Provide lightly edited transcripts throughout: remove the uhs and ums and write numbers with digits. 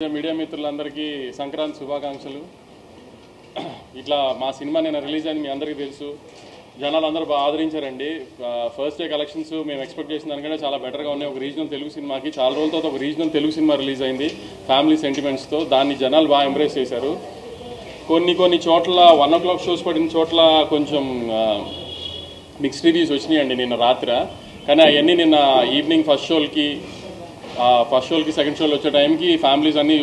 Media మిత్రులందరికీ సంక్రాంతి శుభాకాంక్షలు. ఇట్లా మా సినిమా నేను రిలీజ్ అయింది మీ అందరికీ తెలుసు. జనాలు అందరూ బాగా ఆదరించారండి. ఫస్ట్ డే కలెక్షన్స్ మేము ఎక్స్పెక్ట్ చేసిన దానికంటే చాలా బెటర్గా ఉన్నాయి. ఒక రీజనల్ తెలుగు సినిమాకి చాలా రోజుల తర్వాత ఒక రీజనల్ తెలుగు సినిమా రిలీజ్ అయింది ఫ్యామిలీ సెంటిమెంట్స్తో. దాన్ని జనాలు బాగా ఎంబ్రేస్ చేశారు. కొన్ని చోట్ల 1 o'clock షోస్ పడిన చోట్ల కొంచెం మిక్స్డ్ రివ్యూస్ వచ్చినాయండి నిన్న రాత్రి. కానీ అవన్నీ నిన్న ఈవినింగ్ ఫస్ట్ షోకి సెకండ్ షోలు వచ్చే టైంకి ఫ్యామిలీస్ అన్నీ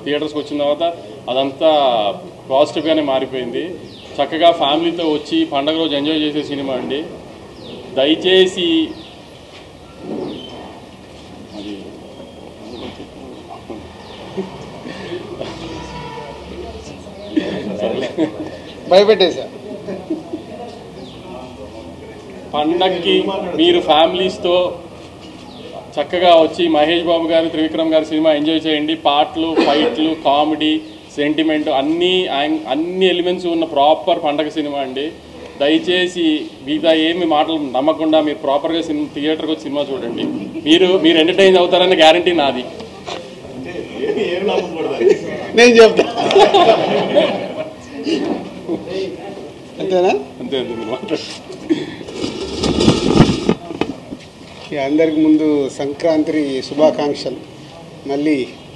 థియేటర్స్కి వచ్చిన తర్వాత అదంతా పాజిటివ్గానే మారిపోయింది. చక్కగా ఫ్యామిలీతో వచ్చి పండగ రోజు ఎంజాయ్ చేసే సినిమా అండి. దయచేసి భయపెట్టేసా పండగకి మీరు ఫ్యామిలీస్తో చక్కగా వచ్చి మహేష్ బాబు గారు, త్రివిక్రమ్ గారి సినిమా ఎంజాయ్ చేయండి. పాటలు, ఫైట్లు, కామెడీ, సెంటిమెంట్ అన్ని ఎలిమెంట్స్ ఉన్న ప్రాపర్ పండగ సినిమా అండి. దయచేసి మిగతా ఏమి మాటలు నమ్మకుండా మీరు ప్రాపర్గా థియేటర్కి వచ్చి సినిమా చూడండి. మీరు ఎంటర్టైన్ అవుతారనే గ్యారంటీ నాది. నేను చెప్తా అంతేనా? అంతే అందరికి ముందు సంక్రాంతి శుభాకాంక్షలు. మళ్ళీ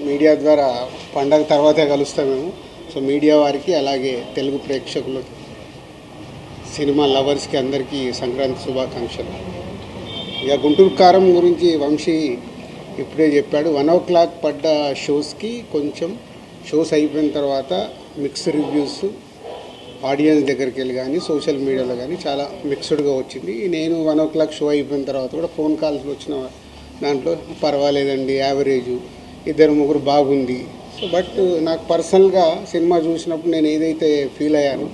మీడియా ద్వారా పండగ తర్వాతే కలుస్తాం మేము. సో మీడియా వారికి అలాగే తెలుగు ప్రేక్షకులకి, సినిమా లవర్స్కి అందరికీ సంక్రాంతి శుభాకాంక్షలు. ఇక గుంటూరు కారం గురించి వంశీ ఇప్పుడే చెప్పాడు. 1 o'clock పడ్డ షోస్కి కొంచెం షోస్ అయిపోయిన తర్వాత మిక్స్డ్ రివ్యూస్ ఆడియన్స్ దగ్గరికి వెళ్ళి కానీ సోషల్ మీడియాలో కానీ చాలా మిక్స్డ్గా వచ్చింది. నేను 1 o'clock షో అయిపోయిన తర్వాత కూడా ఫోన్ కాల్స్ వచ్చిన దాంట్లో పర్వాలేదండి, యావరేజ్, 2-3 బాగుంది. సో బట్ నాకు పర్సనల్గా సినిమా చూసినప్పుడు నేను ఏదైతే ఫీల్ అయ్యానో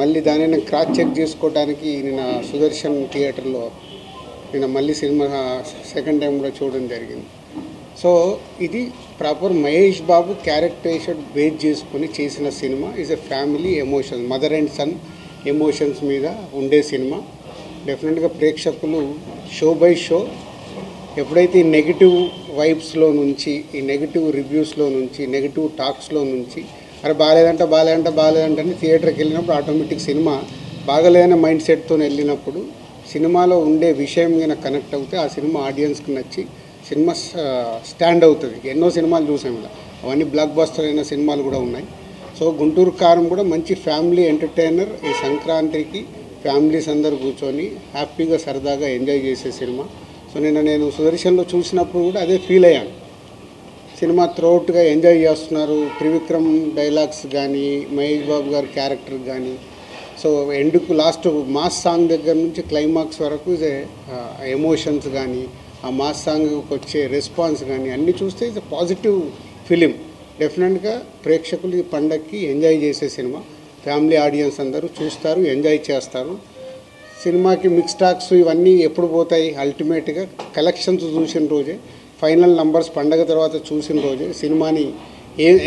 మళ్ళీ దాన్ని నేను క్రాస్ చెక్ చేసుకోవడానికి నిన్న సుదర్శన్ థియేటర్లో నేను మళ్ళీ సినిమా సెకండ్ టైం కూడా చూడడం జరిగింది. సో ఇది proper Mahesh Babu characterisation base చేసుకొని చేసిన సినిమా. Is a family emotions, mother and son emotions మీద ఉండే సినిమా. డెఫినెట్గా ప్రేక్షకులు షో బై షో ఎప్పుడైతే ఈ నెగిటివ్ వైబ్స్లో నుంచి, ఈ నెగిటివ్ రివ్యూస్లో నుంచి, నెగిటివ్ టాక్స్లో నుంచి అరే బాగాలేదంటే అని థియేటర్కి వెళ్ళినప్పుడు ఆటోమేటిక్ సినిమా బాగలేదనే మైండ్ సెట్తో వెళ్ళినప్పుడు సినిమాలో ఉండే విషయం మీద కనెక్ట్ అవుతే ఆ సినిమా ఆడియన్స్కి నచ్చి సినిమా స్టాండ్ అవుతుంది. ఎన్నో సినిమాలు చూసాం ఇలా, అవన్నీ బ్లాక్ బస్టర్ అయిన సినిమాలు కూడా ఉన్నాయి. సో గుంటూరు కారం కూడా మంచి ఫ్యామిలీ ఎంటర్టైనర్. ఈ సంక్రాంతికి ఫ్యామిలీస్ అందరూ కూర్చొని హ్యాపీగా సరదాగా ఎంజాయ్ చేసే సినిమా. సో నేను సుదర్శన్లో చూసినప్పుడు కూడా అదే ఫీల్ అయ్యాను. సినిమా త్రూఅవుట్గా ఎంజాయ్ చేస్తున్నారు. త్రివిక్రమ్ డైలాగ్స్ కానీ, మహేష్ బాబు గారి క్యారెక్టర్ కానీ, సో ఎండుకు లాస్ట్ మాస్ సాంగ్ దగ్గర నుంచి క్లైమాక్స్ వరకు ఇదే ఎమోషన్స్ కానీ, ఆ మాస్ సాంగ్కి వచ్చే రెస్పాన్స్ కానీ అన్నీ చూస్తే ఇది పాజిటివ్ ఫిలిం. డెఫినెట్గా ప్రేక్షకులు ఈ పండగకి ఎంజాయ్ చేసే సినిమా. ఫ్యామిలీ ఆడియన్స్ అందరూ చూస్తారు, ఎంజాయ్ చేస్తారు. సినిమాకి మిక్స్ టాక్స్ ఇవన్నీ ఎప్పుడు పోతాయి? అల్టిమేట్గా కలెక్షన్స్ చూసిన రోజే, ఫైనల్ నంబర్స్ పండగ తర్వాత చూసిన రోజే సినిమాని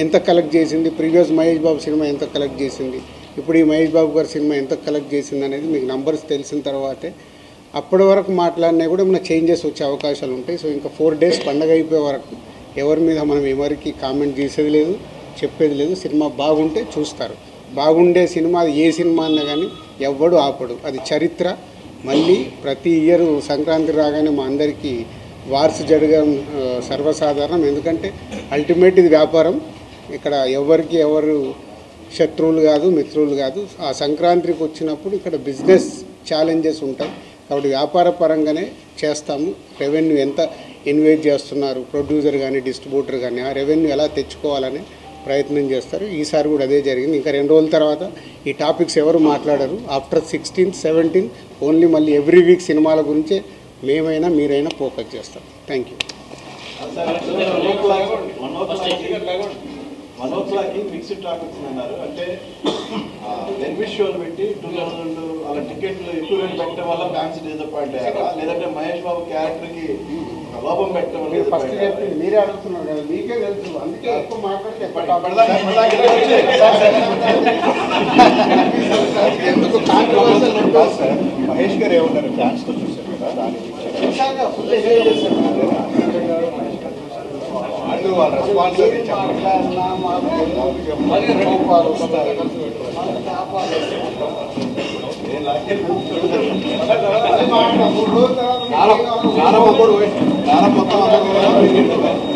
ఎంత కలెక్ట్ చేసింది, ప్రీవియస్ మహేష్ బాబు సినిమా ఎంత కలెక్ట్ చేసింది, ఇప్పుడు ఈ మహేష్ బాబు గారి సినిమా ఎంత కలెక్ట్ చేసింది అనేది మీకు నంబర్స్ తెలిసిన తర్వాతే అప్పటి వరకు మాట్లాడినా కూడా మన చేంజెస్ వచ్చే అవకాశాలు ఉంటాయి. సో ఇంకా 4 days పండగ అయిపోయే వరకు ఎవరి మీద మనం ఎవరికి కామెంట్ చేసేది లేదు, చెప్పేది లేదు. సినిమా బాగుంటే చూస్తారు. బాగుండే సినిమా ఏ సినిమా అన్నా కానీ ఎవ్వడు ఆపడు, అది చరిత్ర. మళ్ళీ ప్రతి ఇయర్ సంక్రాంతి రాగానే మా అందరికీ వార్స్ జరగడం సర్వసాధారణం. ఎందుకంటే అల్టిమేట్ ఇది వ్యాపారం. ఇక్కడ ఎవరు శత్రువులు కాదు, మిత్రులు కాదు. ఆ సంక్రాంతికి వచ్చినప్పుడు ఇక్కడ బిజినెస్ ఛాలెంజెస్ ఉంటాయి కాబట్టి వ్యాపార పరంగానే చేస్తాము. రెవెన్యూ ఎంత ఇన్వెస్ట్ చేస్తున్నారు ప్రొడ్యూసర్ కానీ, డిస్ట్రిబ్యూటర్ కానీ, ఆ రెవెన్యూ ఎలా తెచ్చుకోవాలని ప్రయత్నం చేస్తారు. ఈసారి కూడా అదే జరిగింది. ఇంకా 2 రోజుల తర్వాత ఈ టాపిక్స్ ఎవరు మాట్లాడరు. ఆఫ్టర్ 16th, 17th ఓన్లీ మళ్ళీ ఎవ్రీ వీక్ సినిమాల గురించే మేమైనా మీరైనా ఫోకస్ చేస్తాం. Thank you. 1 o'clock mixed topics అన్నారు. అంటే ఎన్విష్ షోలు పెట్టి 2000 అలా టికెట్లు ఎక్కువ రేటు పెట్టడం వల్ల ఫ్యాన్స్ డిసప్పాయింట్ అయ్యారా, లేదంటే మహేష్ బాబు క్యారెక్టర్కి లోపం పెట్టడం వల్ల? ఫస్ట్ చెప్పింది మీరే అడుగుతున్నారు కదా, మీకే తెలుసు, అందుకే ఎక్కువ మాట్లాడితే ఎందుకు కాంట్రవర్సల్ ఉంటుంది సార్. మహేష్ గారు ఏమన్నారు ఫ్యాన్స్తో చూశారు కదా, దానికి ఫుల్ ఎంజాయ్ చేస్తారు. అన్నట్టు వాళ్ళ రెస్పాన్స్ మొత్తం